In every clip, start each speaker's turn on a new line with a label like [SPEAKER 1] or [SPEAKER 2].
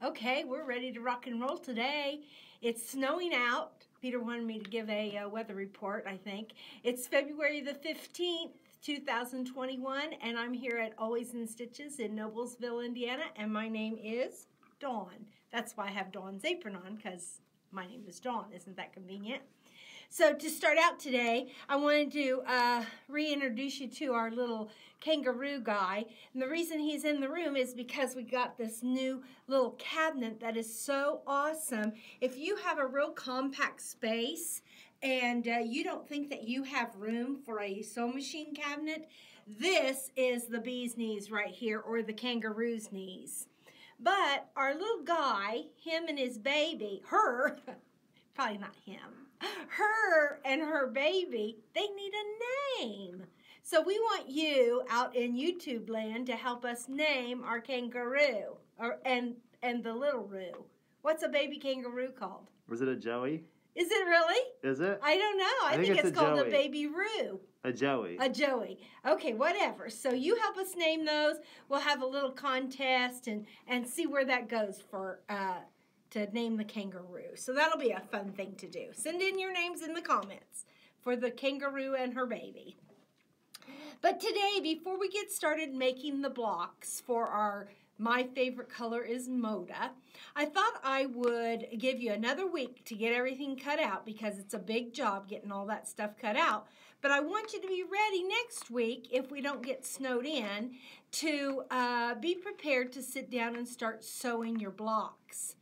[SPEAKER 1] Okay, we're ready to rock and roll today. It's snowing out. Peter wanted me to give a weather report, I think. It's February the 15th, 2021, and I'm here at Always in Stitches in Noblesville, Indiana, and my name is Dawn. That's why I have Dawn's apron on, because my name is Dawn. Isn't that convenient? So to start out today, I wanted to reintroduce you to our little kangaroo guy. And the reason he's in the room is because we got this new little cabinet that is so awesome. If you have a real compact space and you don't think that you have room for a sewing machine cabinet, this is the bee's knees right here, or the kangaroo's knees. But our little guy, him and his baby, her, probably not him, her and her baby, they need a name. So we want you out in YouTube land to help us name our kangaroo and the little roo. What's a baby kangaroo called?
[SPEAKER 2] Was it a Joey?
[SPEAKER 1] Is it really?
[SPEAKER 2] Is it?
[SPEAKER 1] I don't know. I think it's called a baby roo.
[SPEAKER 2] A Joey.
[SPEAKER 1] A Joey. Okay, whatever. So you help us name those. We'll have a little contest and see where that goes for to name the kangaroo. So that'll be a fun thing to do. Send in your names in the comments for the kangaroo and her baby. But today, before we get started making the blocks for our My Favorite Color is Moda, I thought I would give you another week to get everything cut out because it's a big job getting all that stuff cut out. But I want you to be ready next week, if we don't get snowed in, to be prepared to sit down and start sewing your blocks.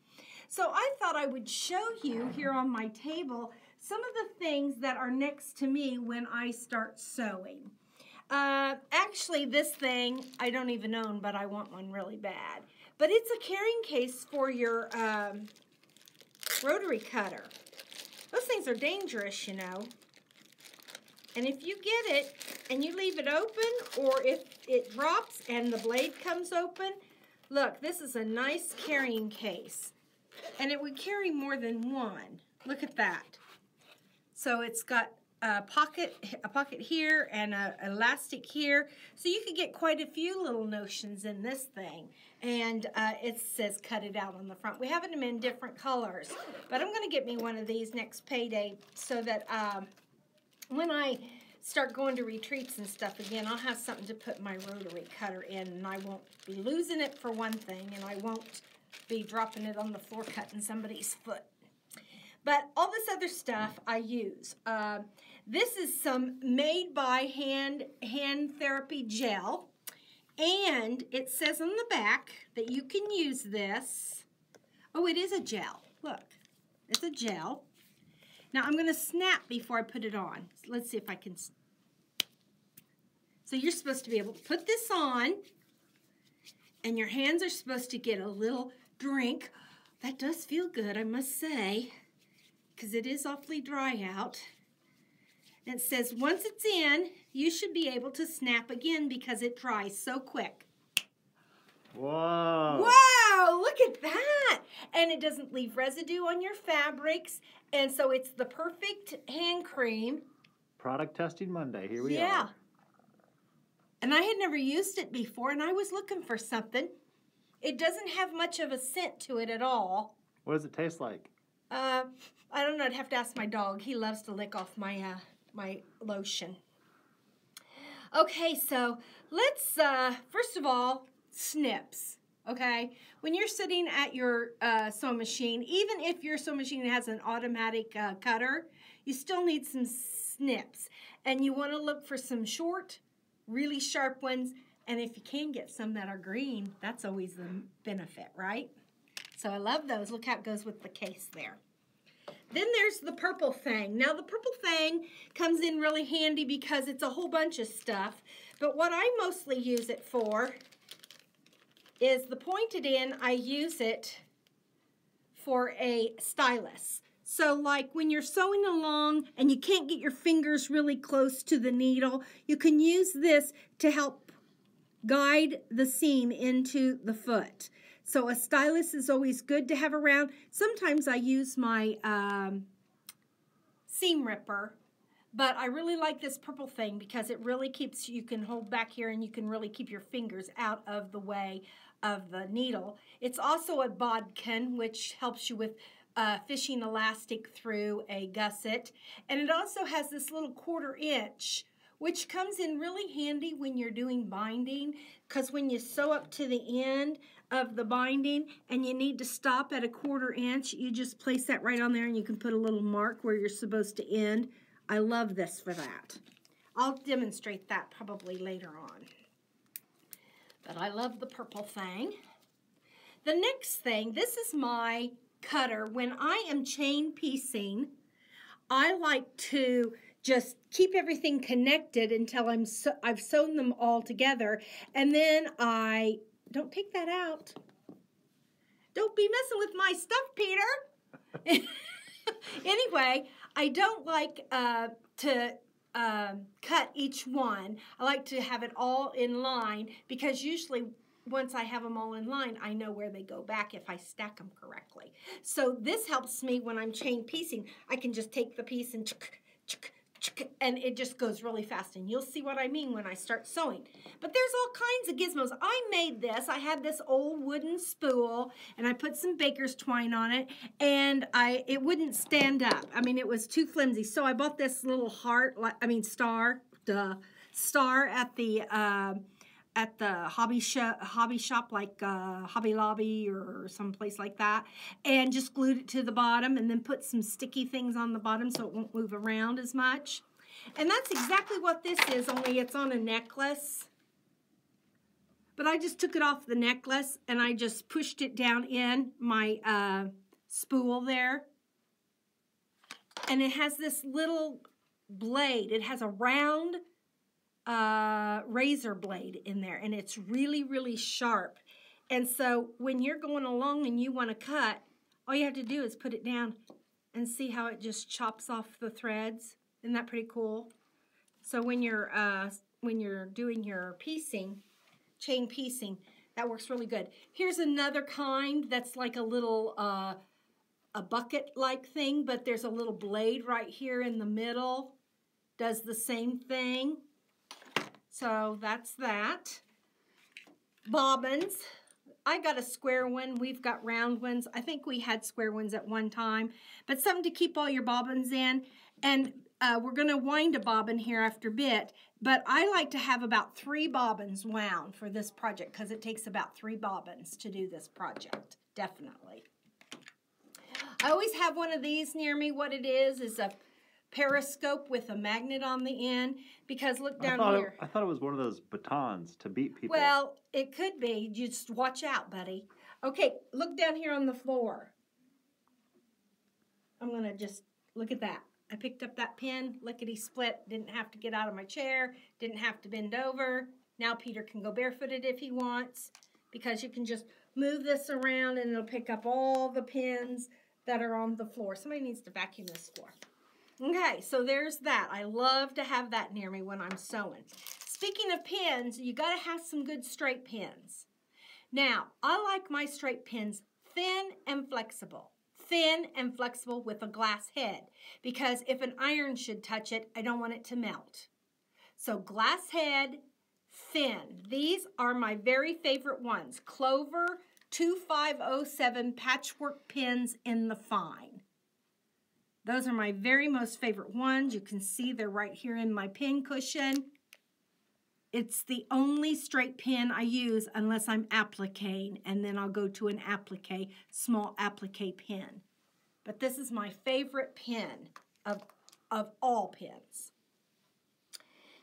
[SPEAKER 1] So I thought I would show you here on my table some of the things that are next to me when I start sewing. Actually, this thing I don't even own, but I want one really bad. But it's a carrying case for your rotary cutter. Those things are dangerous, you know. And if you get it and you leave it open, or if it drops and the blade comes open, look, this is a nice carrying case. And it would carry more than one. Look at that. So it's got a pocket here and an elastic here. So you could get quite a few little notions in this thing. And it says cut it out on the front. We have them in different colors. But I'm going to get me one of these next payday so that when I start going to retreats and stuff again, I'll have something to put my rotary cutter in. And I won't be losing it for one thing, and I won't be dropping it on the floor cutting somebody's foot. But all this other stuff I use. This is some made by hand therapy gel, and it says on the back that you can use this. Oh, it is a gel. Look, it's a gel. Now I'm going to snap before I put it on. Let's see if I can. So you're supposed to be able to put this on, and your hands are supposed to get a little drink. That does feel good, I must say, because it is awfully dry out. And it says once it's in, you should be able to snap again because it dries so quick.
[SPEAKER 2] Whoa!
[SPEAKER 1] Wow, look at that! And it doesn't leave residue on your fabrics, and so it's the perfect hand cream.
[SPEAKER 2] Product testing Monday, here we are.
[SPEAKER 1] Yeah. And I had never used it before, and I was looking for something. It doesn't have much of a scent to it at all.
[SPEAKER 2] What does it taste like?
[SPEAKER 1] I don't know. I'd have to ask my dog. He loves to lick off my my lotion. Okay, so let's, first of all, snips, okay? When you're sitting at your sewing machine, even if your sewing machine has an automatic cutter, you still need some snips. And you want to look for some short, really sharp ones. And if you can get some that are green, that's always the benefit, right? So I love those. Look how it goes with the case there. Then there's the purple thing. Now the purple thing comes in really handy because it's a whole bunch of stuff. But what I mostly use it for is the pointed end. I use it for a stylus. So like when you're sewing along and you can't get your fingers really close to the needle, you can use this to help guide the seam into the foot. So a stylus is always good to have around. Sometimes I use my seam ripper, but I really like this purple thing because it really keeps, you can hold back here and you can really keep your fingers out of the way of the needle. It's also a bodkin, which helps you with fishing elastic through a gusset. And it also has this little 1/4 inch, which comes in really handy when you're doing binding, because when you sew up to the end of the binding and you need to stop at a 1/4 inch, you just place that right on there and you can put a little mark where you're supposed to end. I love this for that. I'll demonstrate that probably later on. But I love the purple thing. The next thing, this is my cutter. When I am chain piecing, I like to just keep everything connected until I've sewn them all together, and then don't take that out. Don't be messing with my stuff, Peter. Anyway, I don't like to cut each one. I like to have it all in line, because usually once I have them all in line, I know where they go back if I stack them correctly. So this helps me when I'm chain piecing. I can just take the piece and and it just goes really fast, and you'll see what I mean when I start sewing. But there's all kinds of gizmos. I made this. I had this old wooden spool, and I put some baker's twine on it, and it wouldn't stand up. I mean, it was too flimsy. So I bought this little star at the hobby shop, like Hobby Lobby or someplace like that, and just glued it to the bottom, and then put some sticky things on the bottom so it won't move around as much. And that's exactly what this is, only it's on a necklace. But I just took it off the necklace and I just pushed it down in my spool there. And it has this little blade. It has a round razor blade in there, and it's really, really sharp. And so when you're going along and you want to cut, all you have to do is put it down and see how it just chops off the threads. Isn't that pretty cool? So when you're doing your piecing, chain piecing, that works really good. Here's another kind that's like a little a bucket-like thing, but there's a little blade right here in the middle. Does the same thing. So that's that. Bobbins. I got a square one. We've got round ones. I think we had square ones at one time. But something to keep all your bobbins in. And we're going to wind a bobbin here after a bit. But I like to have about 3 bobbins wound for this project, because it takes about 3 bobbins to do this project. Definitely. I always have one of these near me. What it is a periscope with a magnet on the end, because look down here.
[SPEAKER 2] I thought it was one of those batons to beat people.
[SPEAKER 1] Well, it could be. You just watch out, buddy. Okay, look down here on the floor. I'm going to just look at that. I picked up that pin, lickety-split, didn't have to get out of my chair, didn't have to bend over. Now Peter can go barefooted if he wants, because you can just move this around and it'll pick up all the pins that are on the floor. Somebody needs to vacuum this floor. Okay, so there's that. I love to have that near me when I'm sewing. Speaking of pins, you got to have some good straight pins. Now, I like my straight pins thin and flexible. Thin and flexible with a glass head, because if an iron should touch it, I don't want it to melt. So glass head, thin. These are my very favorite ones. Clover 2507 patchwork pins in the fine. Those are my very most favorite ones. You can see they're right here in my pin cushion. It's the only straight pin I use unless I'm appliquing, and then I'll go to an applique, small applique pin. But this is my favorite pin of all pins.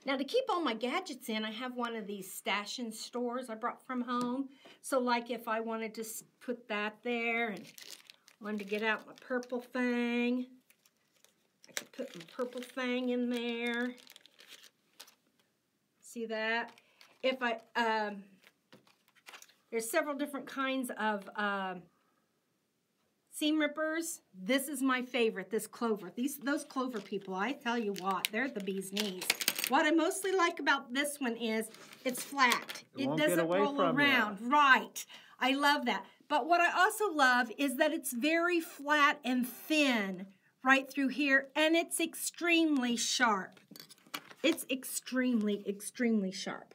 [SPEAKER 1] Now, to keep all my gadgets in, I have one of these stash and stores I brought from home. So like if I wanted to put that there and wanted to get out my purple thing, I could put my purple thing in there. See that? If there's several different kinds of seam rippers. This is my favorite, this clover. Those clover people, I tell you what, they're the bee's knees. What I mostly like about this one is it's flat. It doesn't roll around. Right. I love that. But what I also love is that it's very flat and thin right through here, and it's extremely sharp. It's extremely, extremely sharp.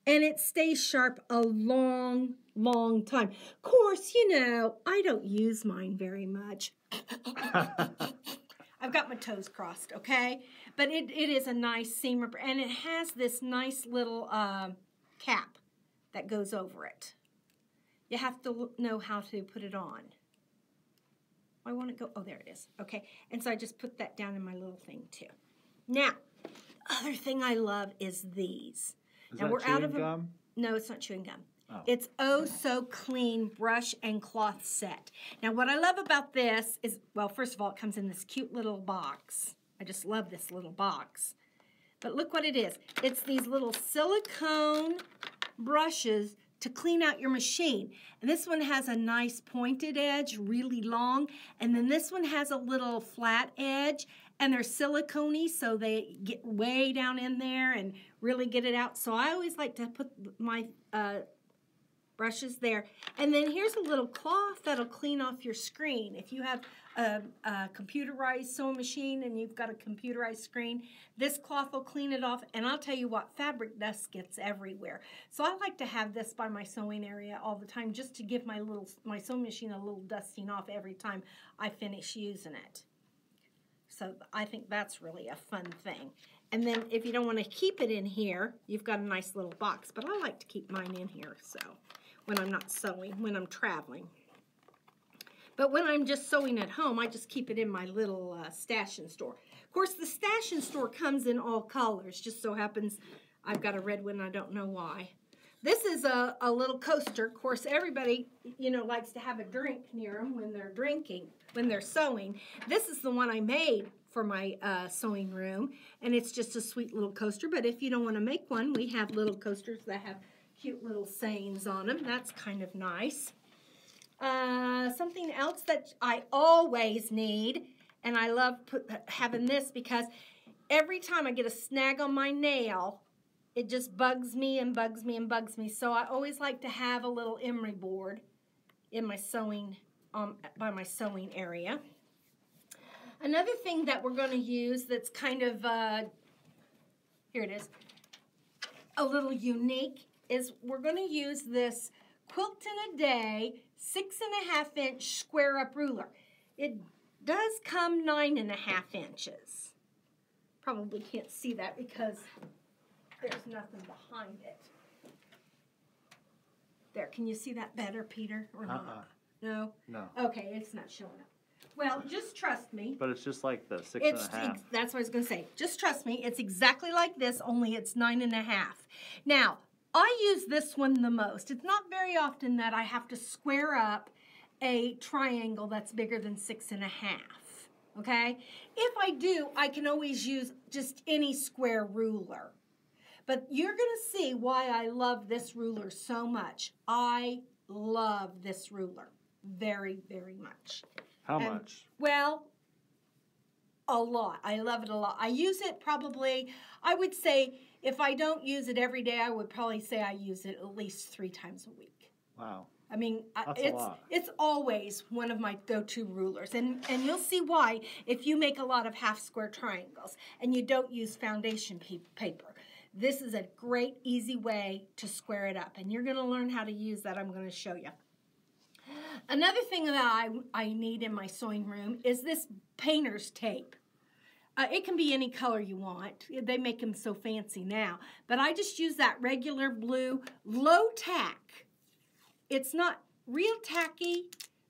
[SPEAKER 1] and it stays sharp a long, long time. Of course, you know, I don't use mine very much. I've got my toes crossed, okay? But it is a nice seam ripper, and it has this nice little cap that goes over it. You have to know how to put it on. I want to go, oh, there it is. Okay, and so I just put that down in my little thing, too. Now, the other thing I love is these.
[SPEAKER 2] Is
[SPEAKER 1] now,
[SPEAKER 2] that
[SPEAKER 1] we're
[SPEAKER 2] chewing
[SPEAKER 1] out of
[SPEAKER 2] gum?
[SPEAKER 1] No, it's not chewing gum.
[SPEAKER 2] Oh.
[SPEAKER 1] It's Oh So Clean brush and cloth set. Now, what I love about this is, well, first of all, it comes in this cute little box. I just love this little box. But look what it is. It's these little silicone brushes to clean out your machine. And this one has a nice pointed edge, really long. And then this one has a little flat edge. And they're silicone-y, so they get way down in there and really get it out. So I always like to put my brushes there. And then here's a little cloth that'll clean off your screen. If you have a computerized sewing machine and you've got a computerized screen, this cloth will clean it off. And I'll tell you what, fabric dust gets everywhere. So I like to have this by my sewing area all the time just to give my sewing machine a little dusting off every time I finish using it. So I think that's really a fun thing. And then if you don't want to keep it in here, you've got a nice little box. But I like to keep mine in here, so when I'm not sewing, when I'm traveling. But when I'm just sewing at home, I just keep it in my little stash and store. Of course, the stash and store comes in all colors. Just so happens I've got a red one. I don't know why. This is a little coaster. Of course, everybody, you know, likes to have a drink near them when they're drinking, when they're sewing. This is the one I made for my sewing room, and it's just a sweet little coaster. But if you don't want to make one, we have little coasters that have cute little sayings on them. That's kind of nice. Something else that I always need, and I love having this because every time I get a snag on my nail, it just bugs me and bugs me and bugs me. So I always like to have a little emery board in my sewing, by my sewing area. Another thing that we're going to use that's kind of, here it is, a little unique is we're going to use this Quilt in a Day 6.5 inch square up ruler. It does come 9.5 inches. Probably can't see that because there's nothing behind it. There, can you see that better, Peter, or not? No?
[SPEAKER 2] No.
[SPEAKER 1] Okay, it's not showing up. Well, just trust me.
[SPEAKER 2] But it's just like the 6.5.
[SPEAKER 1] That's what I was going to say. Just trust me. It's exactly like this, only it's 9.5. Now, I use this one the most. It's not very often that I have to square up a triangle that's bigger than 6.5. Okay? If I do, I can always use just any square ruler. But you're going to see why I love this ruler so much. I love this ruler very, very much.
[SPEAKER 2] How much?
[SPEAKER 1] Well, a lot. I love it a lot. I use it probably, I would say, if I don't use it every day, I would probably say I use it at least 3 times a week.
[SPEAKER 2] Wow.
[SPEAKER 1] I mean,
[SPEAKER 2] That's a lot.
[SPEAKER 1] It's always one of my go-to rulers. And you'll see why if you make a lot of half-square triangles and you don't use foundation paper. This is a great, easy way to square it up. And you're going to learn how to use that. I'm going to show you. Another thing that I need in my sewing room is this painter's tape. It can be any color you want. They make them so fancy now. But I just use that regular blue, low tack. It's not real tacky,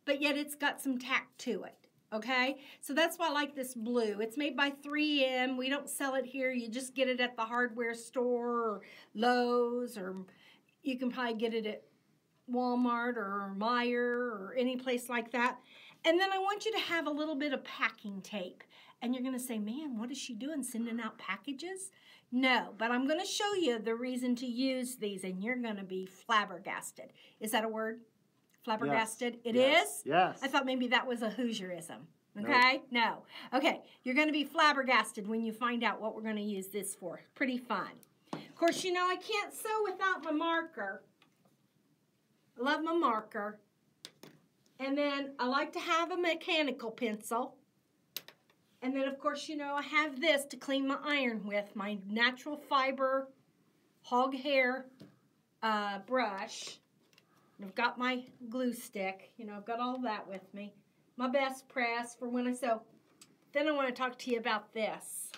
[SPEAKER 1] but yet it's got some tack to it. Okay, so that's why I like this blue. It's made by 3M. We don't sell it here. You just get it at the hardware store or Lowe's, or you can probably get it at Walmart or Meijer or any place like that. And then I want you to have a little bit of packing tape. And you're going to say, man, what is she doing, sending out packages? No, but I'm going to show you the reason to use these, and you're going to be flabbergasted. Is that a word? Flabbergasted?
[SPEAKER 2] Yes.
[SPEAKER 1] It is?
[SPEAKER 2] Yes.
[SPEAKER 1] I thought maybe that was a Hoosierism. Okay? Nope. No. Okay, you're going to be flabbergasted when you find out what we're going to use this for. Pretty fun. Of course, you know I can't sew without my marker. I love my marker. And then I like to have a mechanical pencil. And then, of course, you know I have this to clean my iron with, my natural fiber hog hair brush. I've got my glue stick. You know, I've got all that with me. My best press for when I sew. Then I want to talk to you about this.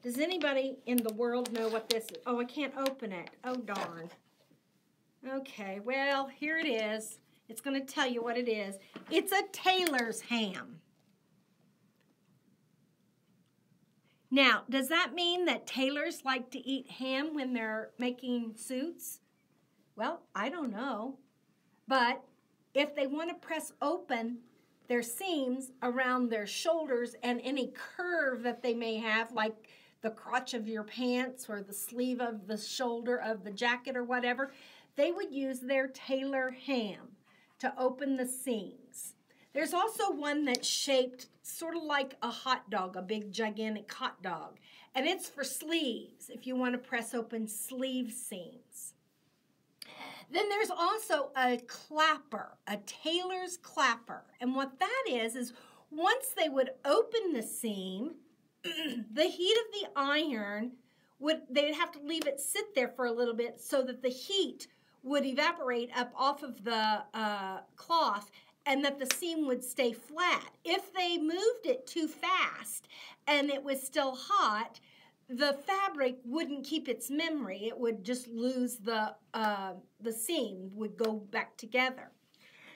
[SPEAKER 1] Does anybody in the world know what this is? Oh, I can't open it. Oh, darn. Okay, well, here it is. It's going to tell you what it is. It's a tailor's ham. Now, does that mean that tailors like to eat ham when they're making suits? Well, I don't know. But if they want to press open their seams around their shoulders and any curve that they may have, like the crotch of your pants or the sleeve of the shoulder of the jacket or whatever, they would use their tailor ham to open the seams. There's also one that's shaped sort of like a hot dog, a big gigantic hot dog. And it's for sleeves, if you want to press open sleeve seams. Then there's also a clapper, a tailor's clapper. And what that is once they would open the seam, the heat of the iron, they'd have to leave it sit there for a little bit so that the heat would evaporate up off of the cloth and that the seam would stay flat. If they moved it too fast and it was still hot, the fabric wouldn't keep its memory. It would just lose the seam, would go back together.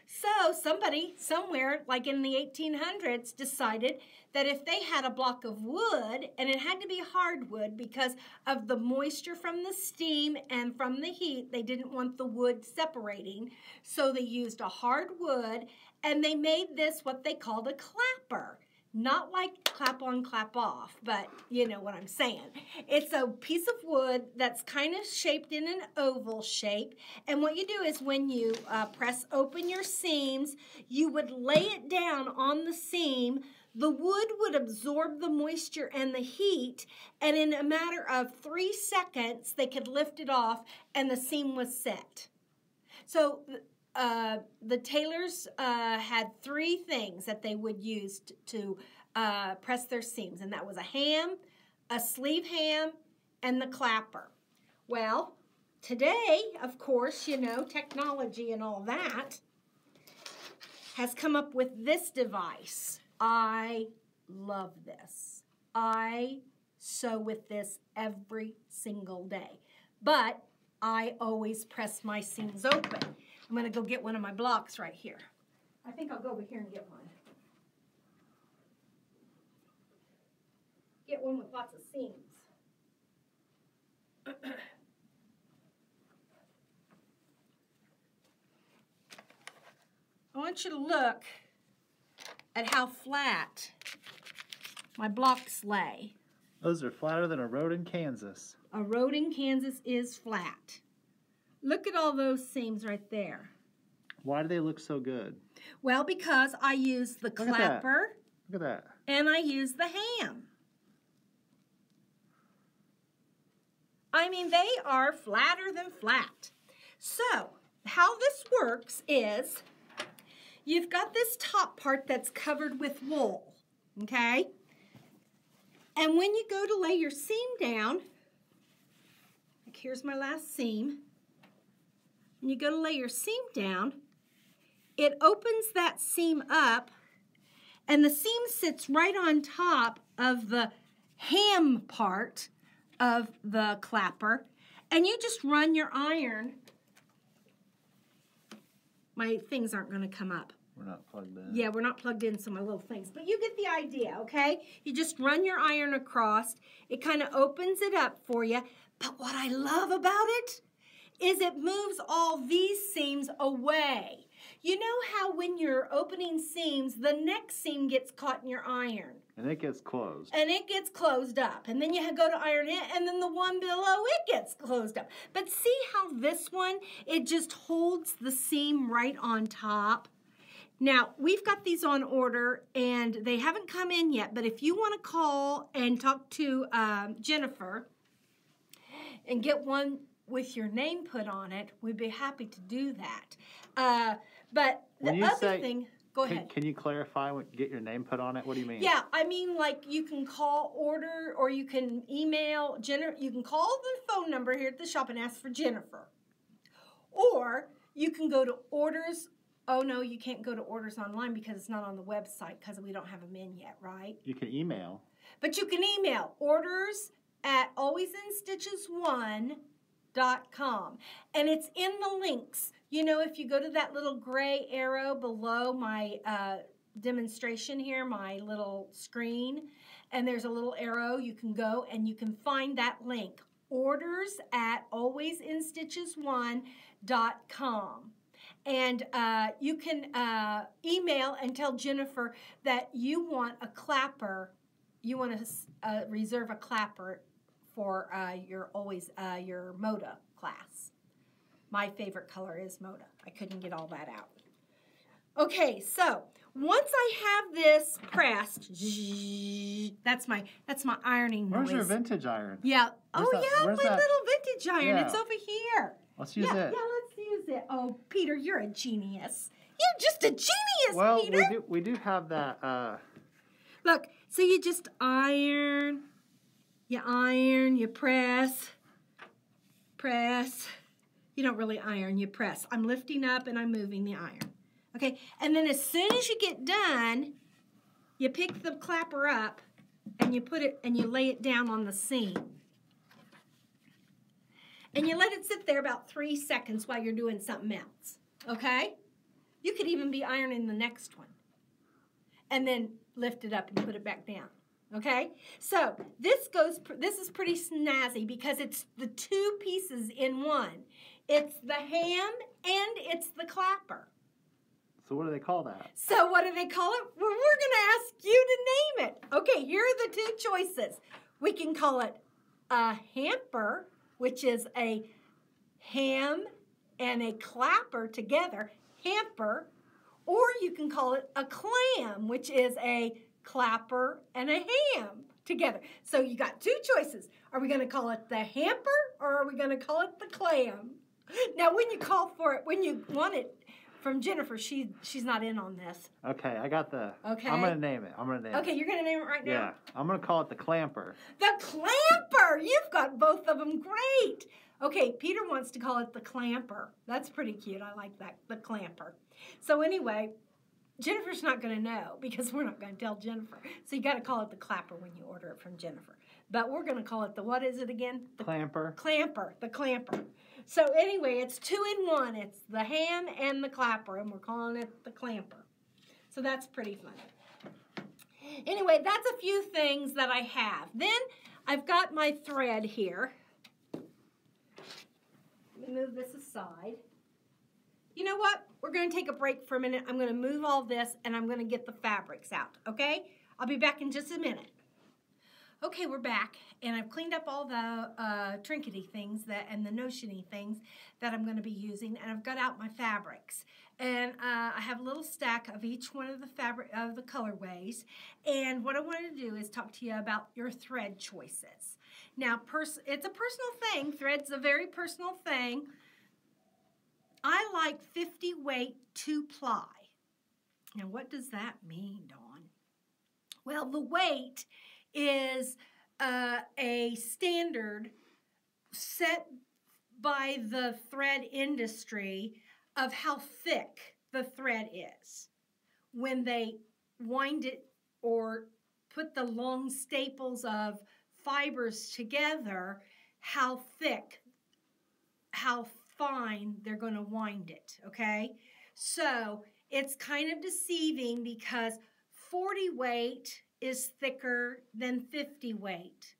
[SPEAKER 1] So somebody somewhere, like in the 1800s, decided that if they had a block of wood, and it had to be hardwood because of the moisture from the steam and from the heat, they didn't want the wood separating. So they used a hard wood, and they made this what they called a clapper. Not like clap on, clap off, but you know what I'm saying. It's a piece of wood that's kind of shaped in an oval shape. And what you do is when you press open your seams, you would lay it down on the seam. The wood would absorb the moisture and the heat, and in a matter of 3 seconds, they could lift it off, and the seam was set. So the tailors had 3 things that they would use to press their seams, and that was a ham, a sleeve ham, and the clapper. Well, today, of course, you know, technology and all that has come up with this device. I love this. I sew with this every single day, but I always press my seams open. I'm going to go get one of my blocks right here. I think I'll go over here and get one. Get one with lots of seams. I want you to look at how flat my blocks lay.
[SPEAKER 2] Those are flatter than a road in Kansas.
[SPEAKER 1] A road in Kansas is flat. Look at all those seams right there.
[SPEAKER 2] Why do they look so good?
[SPEAKER 1] Well, because I use the clapper.
[SPEAKER 2] Look at that.
[SPEAKER 1] And I use the ham. I mean, they are flatter than flat. So, how this works is you've got this top part that's covered with wool, okay? And when you go to lay your seam down, like here's my last seam. When you go to lay your seam down, it opens that seam up, and the seam sits right on top of the ham part of the clapper, and you just run your iron. My things aren't going to come up.
[SPEAKER 2] We're not plugged in.
[SPEAKER 1] Yeah, we're not plugged in, so my little things. But you get the idea, okay? You just run your iron across. It kind of opens it up for you. But what I love about it is it moves all these seams away. You know how when you're opening seams, the next seam gets caught in your iron.
[SPEAKER 2] And it gets closed.
[SPEAKER 1] And it gets closed up. And then you go to iron it, and then the one below it gets closed up. But see how this one, it just holds the seam right on top? Now, we've got these on order, and they haven't come in yet. But if you want to call and talk to Jennifer and get one with your name put on it, we'd be happy to do that. But the other thing, go ahead.
[SPEAKER 2] Can you clarify get your name put on it? What do you mean?
[SPEAKER 1] Yeah, I mean, like, you can call, order, or you can email Jennifer. You can call the phone number here at the shop and ask for Jennifer. Or you can go to orders. Oh, no, you can't go to orders online because it's not on the website because we don't have them in yet, right?
[SPEAKER 2] You can email.
[SPEAKER 1] But you can email orders@alwaysinstitches1.com. And it's in the links. You know, if you go to that little gray arrow below my demonstration here, my little screen, and there's a little arrow, you can go and you can find that link. Orders@alwaysinstitches1.com. And you can email and tell Jennifer that you want a clapper. You want to reserve a clapper for your Moda class. My favorite color is Moda. I couldn't get all that out. Okay, so once I have this pressed, that's my ironing noise.
[SPEAKER 2] Where's your vintage iron?
[SPEAKER 1] Yeah.
[SPEAKER 2] Where's
[SPEAKER 1] my little vintage iron.
[SPEAKER 2] Yeah.
[SPEAKER 1] It's over here.
[SPEAKER 2] Let's use it.
[SPEAKER 1] Yeah, let's use it. Oh, Peter, you're a genius. You're just a genius,
[SPEAKER 2] well,
[SPEAKER 1] Peter.
[SPEAKER 2] Well, we do have that.
[SPEAKER 1] Look, so you just iron, you press. You don't really iron, you press. I'm lifting up and I'm moving the iron. Okay, and then as soon as you get done, you pick the clapper up and you put it and you lay it down on the seam. And you let it sit there about 3 seconds while you're doing something else. Okay? You could even be ironing the next one. And then lift it up and put it back down. Okay? So this is pretty snazzy because it's the two pieces in one. It's the ham and it's the clapper.
[SPEAKER 2] So what do they call that?
[SPEAKER 1] So what do they call it? Well, we're going to ask you to name it. Okay, here are the two choices. We can call it a hamper, which is a ham and a clapper together, hamper, or you can call it a clam, which is a clapper and a ham together. So you got two choices. Are we going to call it the hamper or are we going to call it the clam? Now, when you call for it, when you want it from Jennifer, she's not in on this.
[SPEAKER 2] Okay, I got the.
[SPEAKER 1] Okay.
[SPEAKER 2] I'm going to name it.
[SPEAKER 1] Okay, you're going to name it right now?
[SPEAKER 2] Yeah, I'm going to call it the clamper.
[SPEAKER 1] The clamper! You've got both of them. Great. Okay, Peter wants to call it the clamper. That's pretty cute. I like that, the clamper. So anyway, Jennifer's not going to know because we're not going to tell Jennifer. So you got to call it the clapper when you order it from Jennifer. But we're going to call it the, what is it again? The
[SPEAKER 2] clamper.
[SPEAKER 1] Clamper, the clamper. So anyway, it's 2 in 1. It's the ham and the clapper, and we're calling it the clamper. So that's pretty fun. Anyway, that's a few things that I have. Then I've got my thread here. Let me move this aside. You know what? We're going to take a break for a minute. I'm going to move all this, and I'm going to get the fabrics out, okay? I'll be back in just a minute. Okay, we're back, and I've cleaned up all the trinkety things and the notiony things that I'm going to be using, and I've got out my fabrics. And I have a little stack of each one of the colorways, and what I wanted to do is talk to you about your thread choices. Now, it's a personal thing. Thread's a very personal thing. I like 50 weight 2-ply. Now, what does that mean, Dawn? Well, the weight is a standard set by the thread industry of how thick the thread is. When they wind it or put the long staples of fibers together, how thick, how fine they're going to wind it, okay? So it's kind of deceiving because 40 weight is thicker than 50 weight.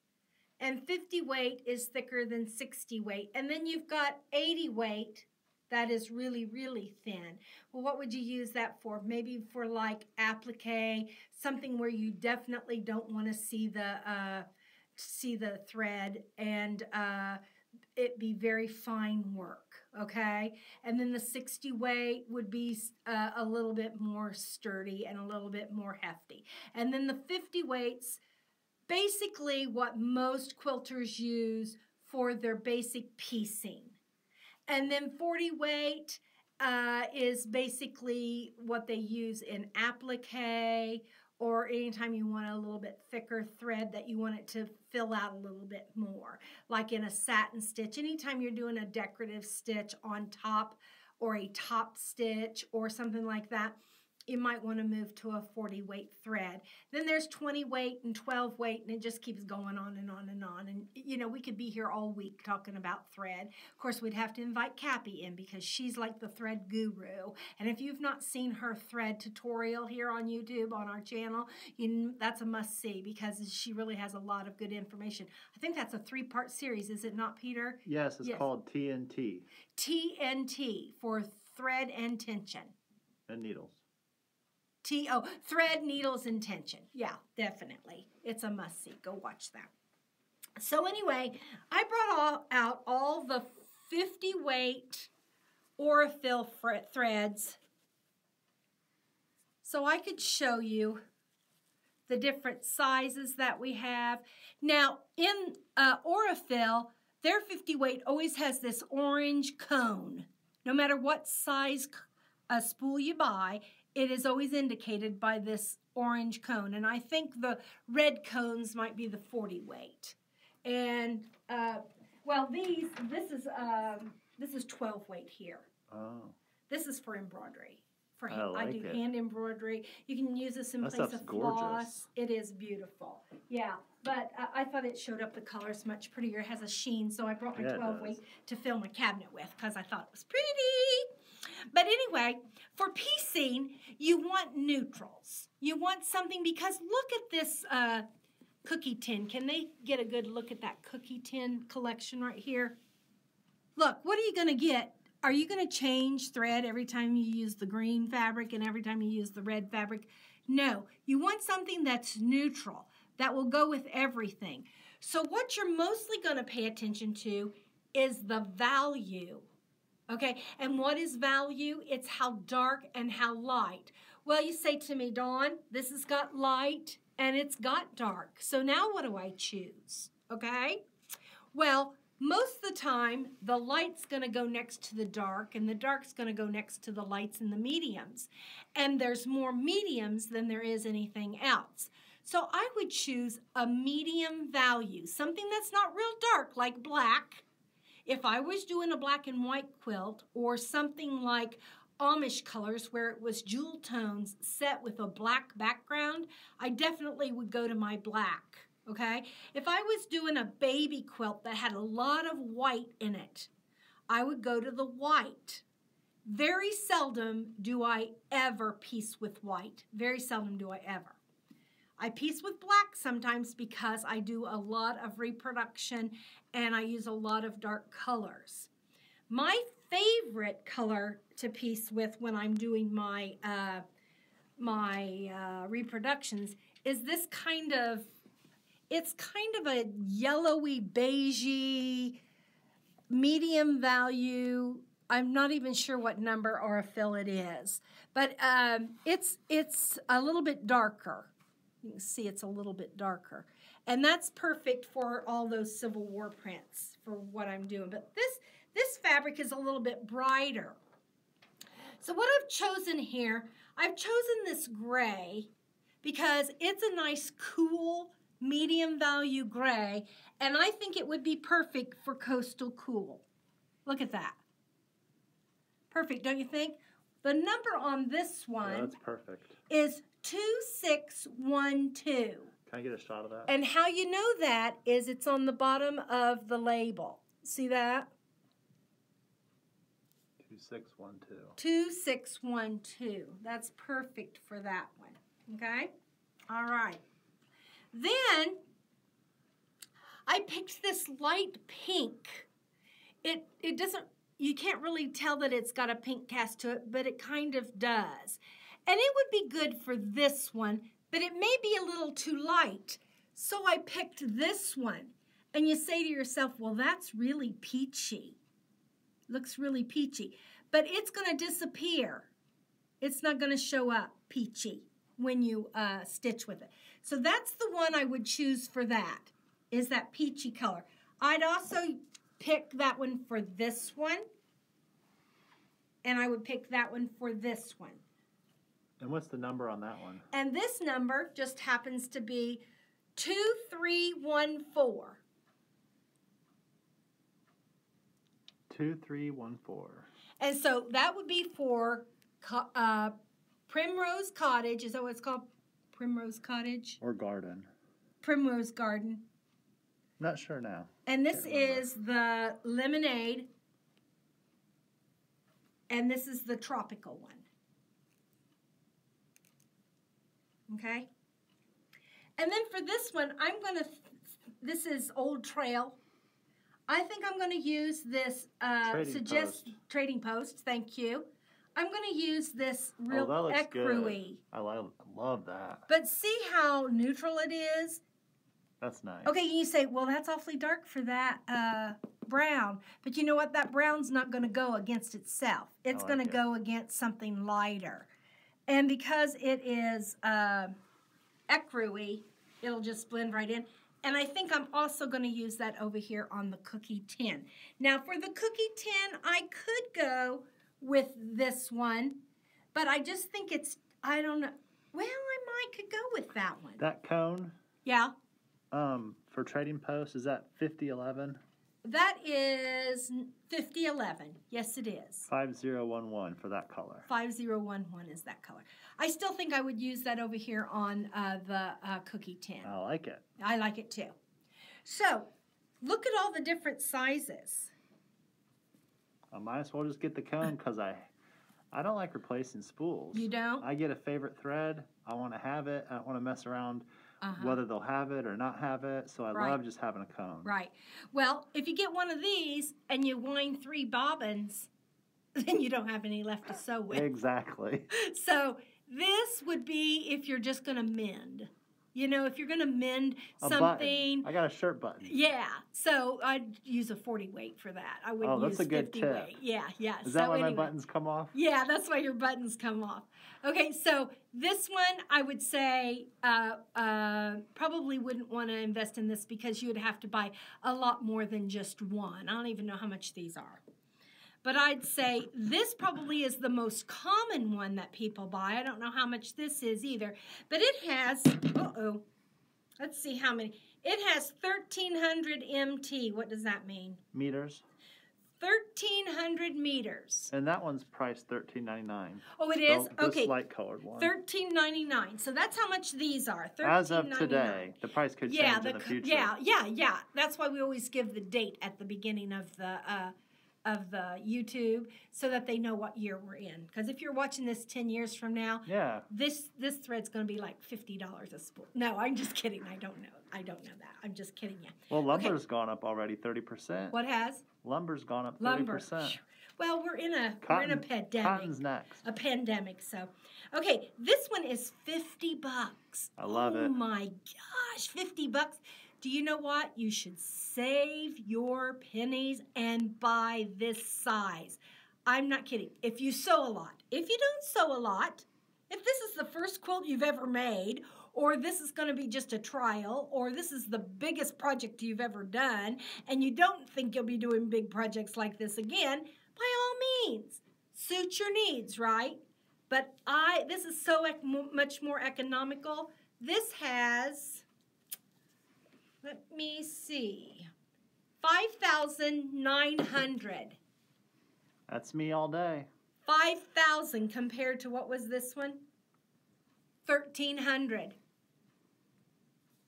[SPEAKER 1] And 50 weight is thicker than 60 weight. And then you've got 80 weight that is really, really thin. Well, what would you use that for? Maybe for like applique, something where you definitely don't want to see the thread and it be very fine work, okay? And then the 60 weight would be a little bit more sturdy and a little bit more hefty. And then the 50 weights, basically what most quilters use for their basic piecing. And then 40 weight is basically what they use in applique or anytime you want a little bit thicker thread that you want it to fill out a little bit more, like in a satin stitch. Anytime you're doing a decorative stitch on top or a top stitch or something like that, you might want to move to a 40 weight thread. Then there's 20 weight and 12 weight, and it just keeps going on and on and on. And, you know, we could be here all week talking about thread. Of course, we'd have to invite Cappy in because she's like the thread guru. And if you've not seen her thread tutorial here on YouTube on our channel, that's a must-see because she really has a lot of good information. I think that's a 3-part series, is it not, Peter?
[SPEAKER 2] Yes, it's called TNT.
[SPEAKER 1] TNT for thread and tension.
[SPEAKER 2] And needles.
[SPEAKER 1] Thread, needles, and tension. Yeah, definitely. It's a must-see. Go watch that. So anyway, I brought out all the 50 weight Aurifil threads so I could show you the different sizes that we have. Now, in Aurifil, their 50 weight always has this orange cone. No matter what size spool you buy, it is always indicated by this orange cone. And I think the red cones might be the 40 weight. And, well, this is 12 weight here. Oh. This is for embroidery. I do hand embroidery. You can use this in place of floss. It is beautiful. Yeah, but I thought it showed up the colors much prettier. It has a sheen, so I brought my 12 weight to fill my cabinet with because I thought it was pretty. But anyway, for piecing, you want neutrals. You want something, because look at this cookie tin. Can they get a good look at that cookie tin collection right here? Look, what are you going to get? Are you going to change thread every time you use the green fabric and every time you use the red fabric? No, you want something that's neutral, that will go with everything. So what you're mostly going to pay attention to is the value. Okay, and what is value? It's how dark and how light. Well, you say to me, Dawn, this has got light and it's got dark. So now what do I choose? Okay, well, most of the time, the light's going to go next to the dark and the dark's going to go next to the lights and the mediums. And there's more mediums than there is anything else. So I would choose a medium value, something that's not real dark like black. If I was doing a black and white quilt or something like Amish colors where it was jewel tones set with a black background, I definitely would go to my black, okay? If I was doing a baby quilt that had a lot of white in it, I would go to the white. Very seldom do I ever piece with white. Very seldom do I ever. I piece with black sometimes because I do a lot of reproduction and I use a lot of dark colors. My favorite color to piece with when I'm doing my reproductions is this kind of, it's kind of a yellowy, beigey, medium value. I'm not even sure what number or a fill it is, but it's a little bit darker. You can see it's a little bit darker. And that's perfect for all those Civil War prints for what I'm doing. But this fabric is a little bit brighter. So what I've chosen here, I've chosen this gray because it's a nice, cool, medium value gray. And I think it would be perfect for coastal cool. Look at that. Perfect, don't you think? The number on this one
[SPEAKER 2] that's perfect.
[SPEAKER 1] Is 2612.
[SPEAKER 2] Can I get a shot of that?
[SPEAKER 1] And how you know that is it's on the bottom of the label. See that?
[SPEAKER 2] 2612.
[SPEAKER 1] 2612. That's perfect for that one. Okay? All right. Then I picked this light pink. It doesn't, you can't really tell that it's got a pink cast to it, but it kind of does. And it would be good for this one, but it may be a little too light. So I picked this one. And you say to yourself, well, that's really peachy. Looks really peachy. But it's going to disappear. It's not going to show up peachy when you stitch with it. So that's the one I would choose for that, is that peachy color. I'd also pick that one for this one. And I would pick that one for this one.
[SPEAKER 2] And what's the number on that one?
[SPEAKER 1] And this number just happens to be 2314.
[SPEAKER 2] 2314.
[SPEAKER 1] And so that would be for Primrose Cottage. Is that what it's called? Primrose Cottage?
[SPEAKER 2] Or garden.
[SPEAKER 1] Primrose Garden.
[SPEAKER 2] Not sure now.
[SPEAKER 1] And this is the lemonade. And this is the tropical one. Okay? And then for this one, I'm going to, this is Old Trail. I think I'm going to use this, Trading Post, thank you. I'm going to use this real ecru-y.
[SPEAKER 2] I love that.
[SPEAKER 1] But see how neutral it is?
[SPEAKER 2] That's nice.
[SPEAKER 1] Okay, you say, well, that's awfully dark for that brown. But you know what? That brown's not going to go against itself. It's going to go against something lighter. And because it is ecru-y, it'll just blend right in. And I think I'm also going to use that over here on the cookie tin. Now, for the cookie tin, I could go with this one, but I just think it's, I don't know. Well, I could go with that one.
[SPEAKER 2] That cone?
[SPEAKER 1] Yeah.
[SPEAKER 2] For Trading Post, is that 5011?
[SPEAKER 1] That is 5011. Yes, it is.
[SPEAKER 2] 5011 for that color.
[SPEAKER 1] 5011 is that color. I still think I would use that over here on the cookie tin.
[SPEAKER 2] I like it.
[SPEAKER 1] I like it too. So, look at all the different sizes.
[SPEAKER 2] I might as well just get the cone because I don't like replacing spools.
[SPEAKER 1] You don't?
[SPEAKER 2] I get a favorite thread. I want to have it. I don't want to mess around whether they'll have it or not have it. So I love just having a cone.
[SPEAKER 1] Right. Well, if you get one of these and you wind 3 bobbins, then you don't have any left to sew with.
[SPEAKER 2] Exactly.
[SPEAKER 1] So this would be if you're just going to mend. You know, if you're going to mend something.
[SPEAKER 2] Button. I got a shirt button.
[SPEAKER 1] Yeah. So I'd use a 40 weight for that. I wouldn't use 50 weight. Yeah, yeah.
[SPEAKER 2] Is that why my buttons come off?
[SPEAKER 1] Yeah, that's why your buttons come off. Okay, so this one I would say probably wouldn't want to invest in this because you would have to buy a lot more than just one. I don't even know how much these are. But I'd say this probably is the most common one that people buy. I don't know how much this is either. But it has, let's see how many. It has 1,300 MT. What does that mean?
[SPEAKER 2] Meters.
[SPEAKER 1] 1,300 meters.
[SPEAKER 2] And that one's priced $13.99.
[SPEAKER 1] Oh, it is? Okay.
[SPEAKER 2] This light colored one.
[SPEAKER 1] $13.99. So that's how much these are.
[SPEAKER 2] As of today. The price could change in the future.
[SPEAKER 1] Yeah. That's why we always give the date at the beginning of the YouTube so that they know what year we're in. Because if you're watching this 10 years from now, this thread's going to be like $50 a spool. No, I'm just kidding. I don't know. I don't know that. I'm just kidding you.
[SPEAKER 2] Well, lumber's gone up already 30%.
[SPEAKER 1] What has?
[SPEAKER 2] Lumber's gone up 30%.
[SPEAKER 1] Lumber. Well, we're in a pandemic.
[SPEAKER 2] Cotton's next.
[SPEAKER 1] A pandemic. So, okay, this one is $50.
[SPEAKER 2] I love it.
[SPEAKER 1] Oh my gosh, $50. Do you know what? You should save your pennies and buy this size. I'm not kidding. If you sew a lot, if you don't sew a lot, if this is the first quilt you've ever made, or this is going to be just a trial, or this is the biggest project you've ever done, and you don't think you'll be doing big projects like this again, by all means, suit your needs, right? But this is so much more economical. This has, let me see, 5,900.
[SPEAKER 2] That's me all day.
[SPEAKER 1] 5,000 compared to what was this one? 1,300.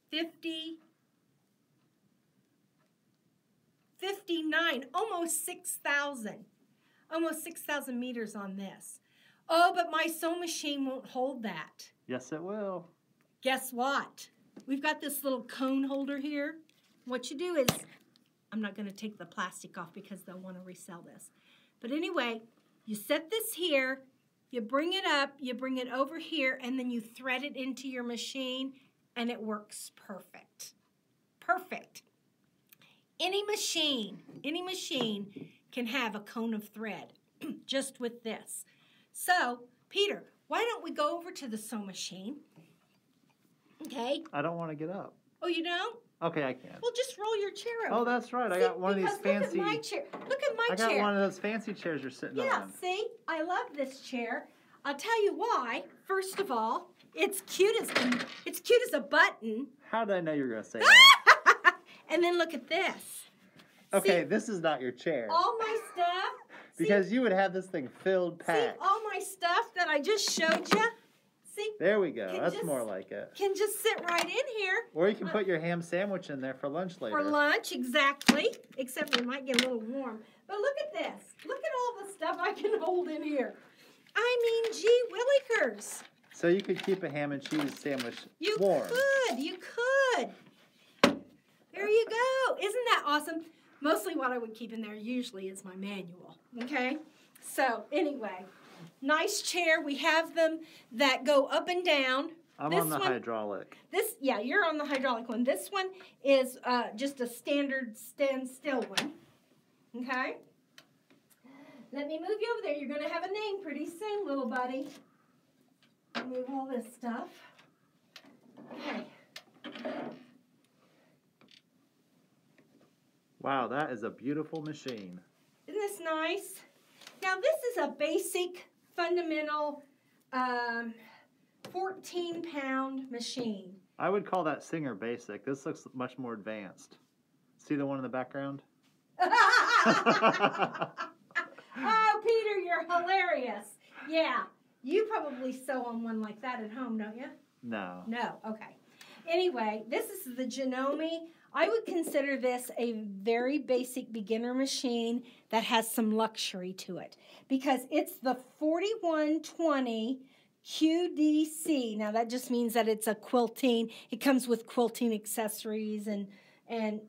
[SPEAKER 1] 59, almost 6,000. Almost 6,000 meters on this. Oh, but my sewing machine won't hold that.
[SPEAKER 2] Yes, it will.
[SPEAKER 1] Guess what? We've got this little cone holder here. What you do is, I'm not going to take the plastic off because they'll want to resell this. But anyway, you set this here, you bring it up, you bring it over here, and then you thread it into your machine, and it works perfect. Perfect. Any machine can have a cone of thread just with this. So, Peter, why don't we go over to the sew machine? Okay.
[SPEAKER 2] I don't want to get up.
[SPEAKER 1] Oh, you don't?
[SPEAKER 2] Okay, I can.
[SPEAKER 1] Well, just roll your chair over.
[SPEAKER 2] Oh, that's right. I got one of these fancy.
[SPEAKER 1] Look at my chair. Look at my chair.
[SPEAKER 2] I got one of those fancy chairs you're sitting on.
[SPEAKER 1] Yeah, see? I love this chair. I'll tell you why. First of all, it's cute as a button.
[SPEAKER 2] How did I know you were going to say that?
[SPEAKER 1] And then look at this.
[SPEAKER 2] Okay,
[SPEAKER 1] see,
[SPEAKER 2] this is not your chair.
[SPEAKER 1] all my stuff.
[SPEAKER 2] Because you would have this thing filled, packed.
[SPEAKER 1] See, all my stuff that I just showed you. See?
[SPEAKER 2] There we go. That's more like it.
[SPEAKER 1] Can just sit right in here.
[SPEAKER 2] Or you can put your ham sandwich in there for lunch later.
[SPEAKER 1] For lunch, exactly. Except it might get a little warm. But look at this. Look at all the stuff I can hold in here. I mean, gee willikers.
[SPEAKER 2] So you could keep a ham and cheese sandwich warm.
[SPEAKER 1] You could. There you go. Isn't that awesome? Mostly what I would keep in there usually is my manual. Okay? So, anyway, nice chair. We have them that go up and down.
[SPEAKER 2] I'm on the hydraulic.
[SPEAKER 1] Yeah, you're on the hydraulic one. This one is just a standard stand-still one. Okay? Let me move you over there. You're going to have a name pretty soon, little buddy. Move all this stuff. Okay.
[SPEAKER 2] Wow, that is a beautiful machine.
[SPEAKER 1] Isn't this nice? Now, this is a basic, fundamental 14-pound machine.
[SPEAKER 2] I would call that Singer basic. This looks much more advanced. See the one in the background?
[SPEAKER 1] Oh, Peter, you're hilarious. Yeah, you probably sew on one like that at home, don't you?
[SPEAKER 2] No.
[SPEAKER 1] No, okay. Anyway, this is the Janome. I would consider this a very basic beginner machine that has some luxury to it because it's the 4120 QDC. Now, that just means that it's a quilting. It comes with quilting accessories and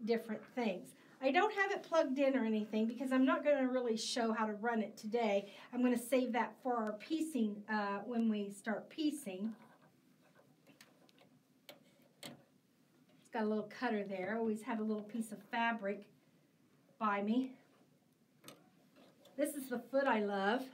[SPEAKER 1] different things. I don't have it plugged in or anything because I'm not going to really show how to run it today. I'm going to save that for our piecing when we start piecing. It's got a little cutter there. I always have a little piece of fabric by me. This is the foot I love.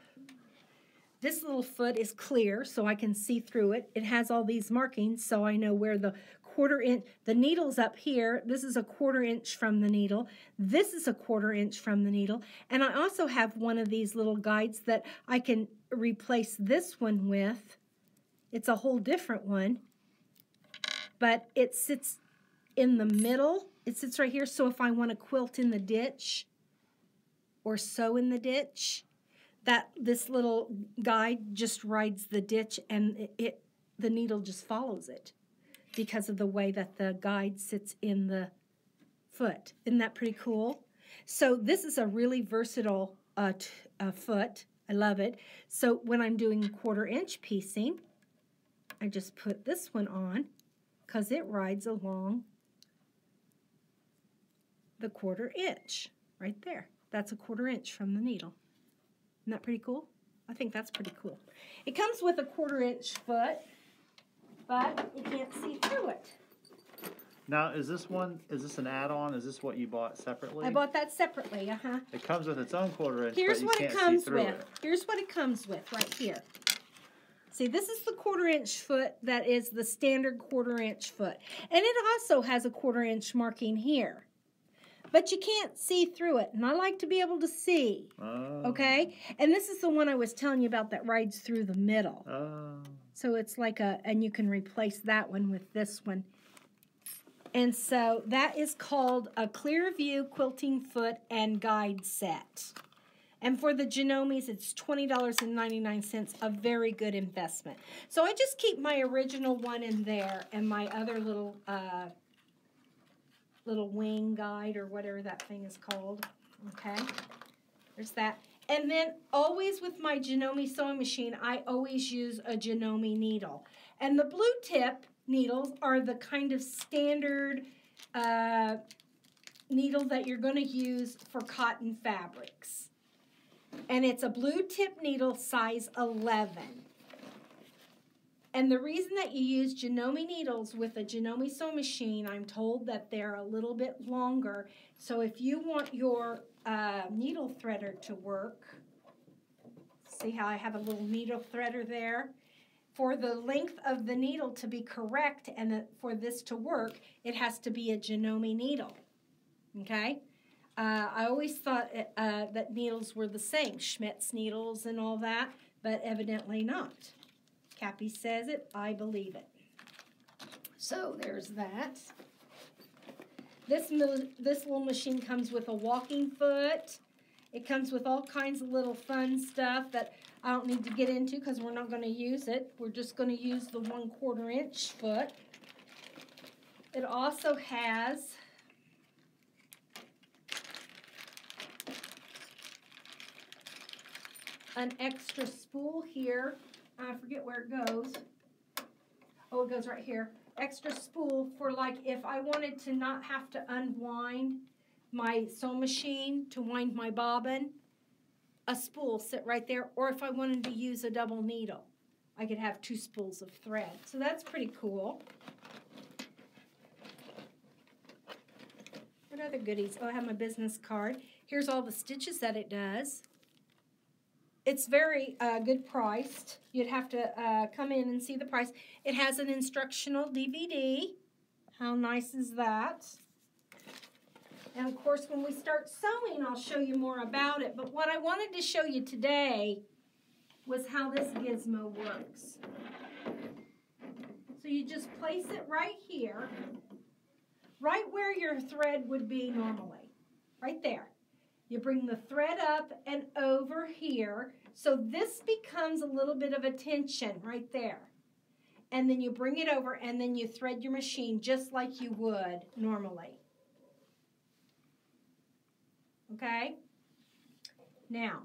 [SPEAKER 1] This little foot is clear so I can see through it. It has all these markings so I know where the the needle's up here. This is a 1/4 inch from the needle. This is a 1/4 inch from the needle. And I also have one of these little guides that I can replace this one with. It's a whole different one. But it sits in the middle. It sits right here. So if I want to quilt in the ditch or sew in the ditch, this little guide just rides the ditch and the needle just follows it, because of the way that the guide sits in the foot. Isn't that pretty cool? So this is a really versatile foot. I love it. So when I'm doing 1/4 inch piecing, I just put this one on because it rides along the 1/4 inch right there. That's a 1/4 inch from the needle. Isn't that pretty cool? I think that's pretty cool. It comes with a 1/4 inch foot, but you can't see through it.
[SPEAKER 2] Now, is this an add-on? Is this what you bought separately?
[SPEAKER 1] I bought that separately,
[SPEAKER 2] It comes with its own 1/4 inch,
[SPEAKER 1] Here's
[SPEAKER 2] but you
[SPEAKER 1] what
[SPEAKER 2] can't
[SPEAKER 1] it comes
[SPEAKER 2] see through
[SPEAKER 1] with.
[SPEAKER 2] it.
[SPEAKER 1] Here's what it comes with right here. See, this is the 1/4 inch foot that is the standard 1/4 inch foot. And it also has a 1/4 inch marking here. But you can't see through it, and I like to be able to see, okay? And this is the one I was telling you about that rides through the middle. So it's like and you can replace that one with this one. And so that is called a Clearview Quilting Foot and Guide Set. And for the Janomes, it's $20.99, a very good investment. So I just keep my original one in there and my other little wing guide or whatever that thing is called. Okay, there's that. And then always with my Janome sewing machine, I always use a Janome needle. And the blue tip needles are the kind of standard needle that you're going to use for cotton fabrics. And it's a blue tip needle size 11. And the reason that you use Janome needles with a Janome sewing machine, I'm told that they're a little bit longer. So if you want your needle threader to work, see how I have a little needle threader there? For the length of the needle to be correct and for this to work, it has to be a Janome needle, okay? I always thought that needles were the same, Schmidt's needles and all that. but evidently not. Cappy says it, I believe it. So there's that. This little machine comes with a walking foot. It comes with all kinds of little fun stuff that I don't need to get into because we're not going to use it. We're just going to use the 1/4 inch foot. It also has an extra spool here. I forget where it goes. Oh, it goes right here. Extra spool for like if I wanted to not have to unwind my sewing machine to wind my bobbin, a spool sit right there. Or if I wanted to use a double needle, I could have 2 spools of thread. So that's pretty cool. What other goodies? Oh, I have my business card. Here's all the stitches that it does. It's very good priced. You'd have to come in and see the price. It has an instructional DVD. How nice is that? And of course, when we start sewing, I'll show you more about it. But what I wanted to show you today was how this gizmo works. So you just place it right here, right where your thread would be normally, right there. You bring the thread up and over here, so this becomes a little bit of a tension right there. And then you bring it over and then you thread your machine just like you would normally. Okay? Now,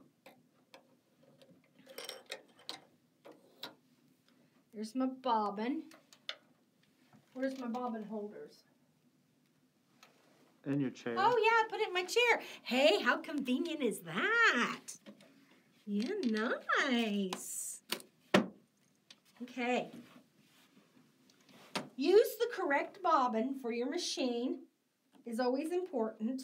[SPEAKER 1] here's my bobbin. Where's my bobbin holders?
[SPEAKER 2] In your chair.
[SPEAKER 1] Oh, yeah, I put it in my chair. Hey, how convenient is that? Yeah, nice. Okay. Use the correct bobbin for your machine is always important.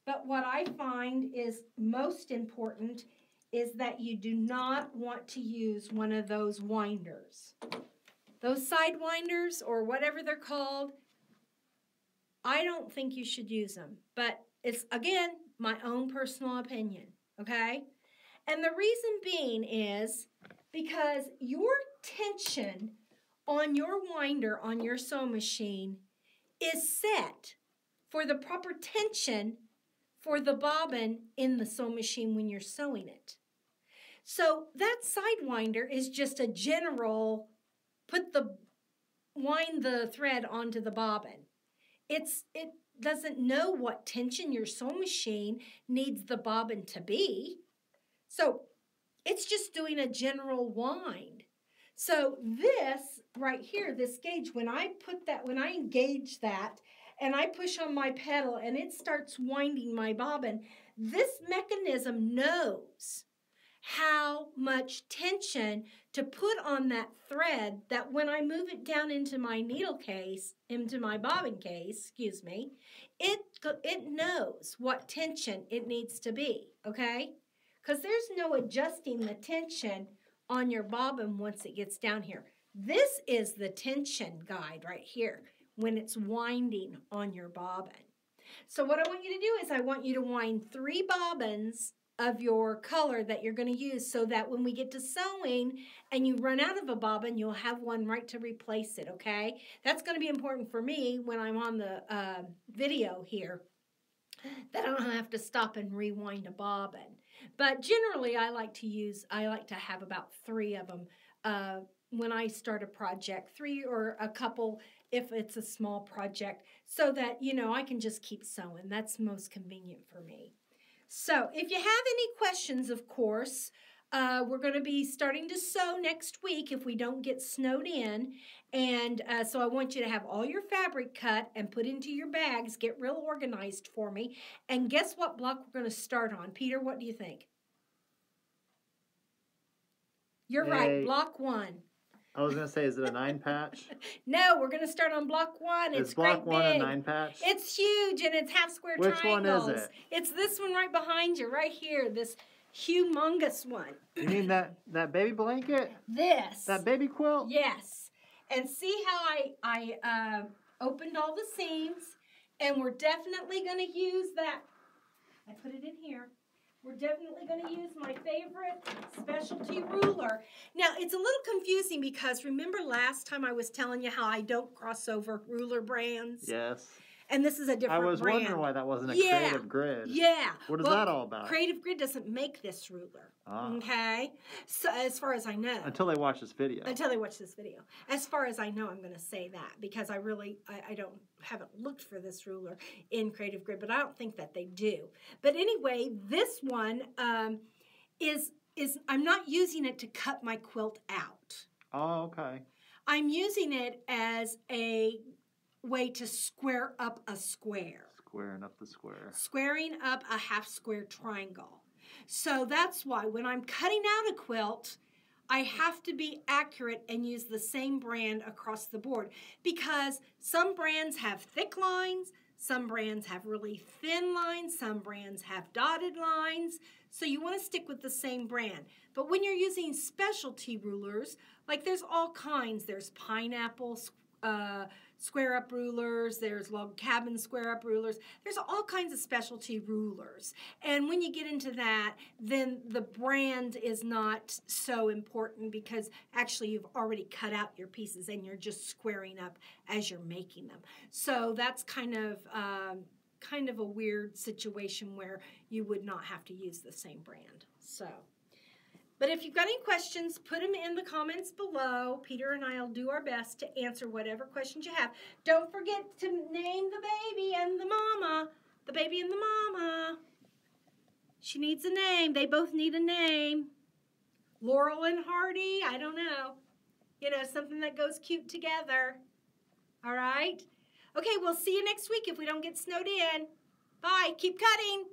[SPEAKER 1] But what I find is most important is that you do not want to use one of those winders. Those side winders or whatever they're called, I don't think you should use them, but it's, again, my own personal opinion, okay? And the reason being is because your tension on your winder on your sewing machine is set for the proper tension for the bobbin in the sewing machine when you're sewing it. So that side winder is just a general, wind the thread onto the bobbin. It doesn't know what tension your sewing machine needs the bobbin to be. So it's just doing a general wind. So this right here, this gauge, when I engage that and I push on my pedal and it starts winding my bobbin, this mechanism knows how much tension to put on that thread that when I move it down into my needle case, into my bobbin case, excuse me, it knows what tension it needs to be, okay? Because there's no adjusting the tension on your bobbin once it gets down here. This is the tension guide right here when it's winding on your bobbin. So what I want you to do is I want you to wind 3 bobbins of your color that you're going to use so that when we get to sewing and you run out of a bobbin, you'll have one right to replace it, okay? That's going to be important for me when I'm on the video here, that I don't have to stop and rewind a bobbin. But generally, I like to have about 3 of them when I start a project, 3 or a couple if it's a small project, so that, you know, I can just keep sewing. That's most convenient for me. So if you have any questions, of course, we're going to be starting to sew next week if we don't get snowed in. And so I want you to have all your fabric cut and put into your bags. Get real organized for me. And guess what block we're going to start on? Peter, what do you think? You're right, block 1.
[SPEAKER 2] I was going to say, is it a 9 patch?
[SPEAKER 1] No, we're going to start on block 1.
[SPEAKER 2] Is block 1 a 9 patch?
[SPEAKER 1] It's huge and it's half square triangles.
[SPEAKER 2] Which one is it?
[SPEAKER 1] It's this one right behind you, right here, this humongous one.
[SPEAKER 2] You mean that baby blanket?
[SPEAKER 1] This.
[SPEAKER 2] That baby quilt?
[SPEAKER 1] Yes. And see how I opened all the seams, and we're definitely going to use that. I put it in here. we're definitely going to use my favorite specialty ruler. Now, it's a little confusing because remember last time I was telling you how I don't cross over ruler brands?
[SPEAKER 2] Yes.
[SPEAKER 1] And this is a different brand.
[SPEAKER 2] I was wondering why that wasn't a Creative Grid.
[SPEAKER 1] Yeah.
[SPEAKER 2] What is that all about?
[SPEAKER 1] Creative Grid doesn't make this ruler. Okay? So as far as I know.
[SPEAKER 2] Until they watch this video.
[SPEAKER 1] Until they watch this video. As far as I know, I'm going to say that because I haven't looked for this ruler in Creative Grid, but I don't think that they do. But anyway, this one is I'm not using it to cut my quilt out.
[SPEAKER 2] Oh, okay.
[SPEAKER 1] I'm using it as a way to square up a square.
[SPEAKER 2] Squaring up the square.
[SPEAKER 1] Squaring up a half square triangle. So that's why when I'm cutting out a quilt, I have to be accurate and use the same brand across the board because some brands have thick lines, some brands have really thin lines, some brands have dotted lines. So you want to stick with the same brand. But when you're using specialty rulers, like there's all kinds. There's pineapple square up rulers, there's log cabin square up rulers, there's all kinds of specialty rulers. And when you get into that, then the brand is not so important because actually you've already cut out your pieces and you're just squaring up as you're making them. So that's kind of a weird situation where you would not have to use the same brand. But if you've got any questions, put them in the comments below. Peter and I will do our best to answer whatever questions you have. Don't forget to name the baby and the mama. The baby and the mama. She needs a name. They both need a name. Laurel and Hardy, I don't know. You know, something that goes cute together. All right? Okay, we'll see you next week if we don't get snowed in. Bye. Keep cutting.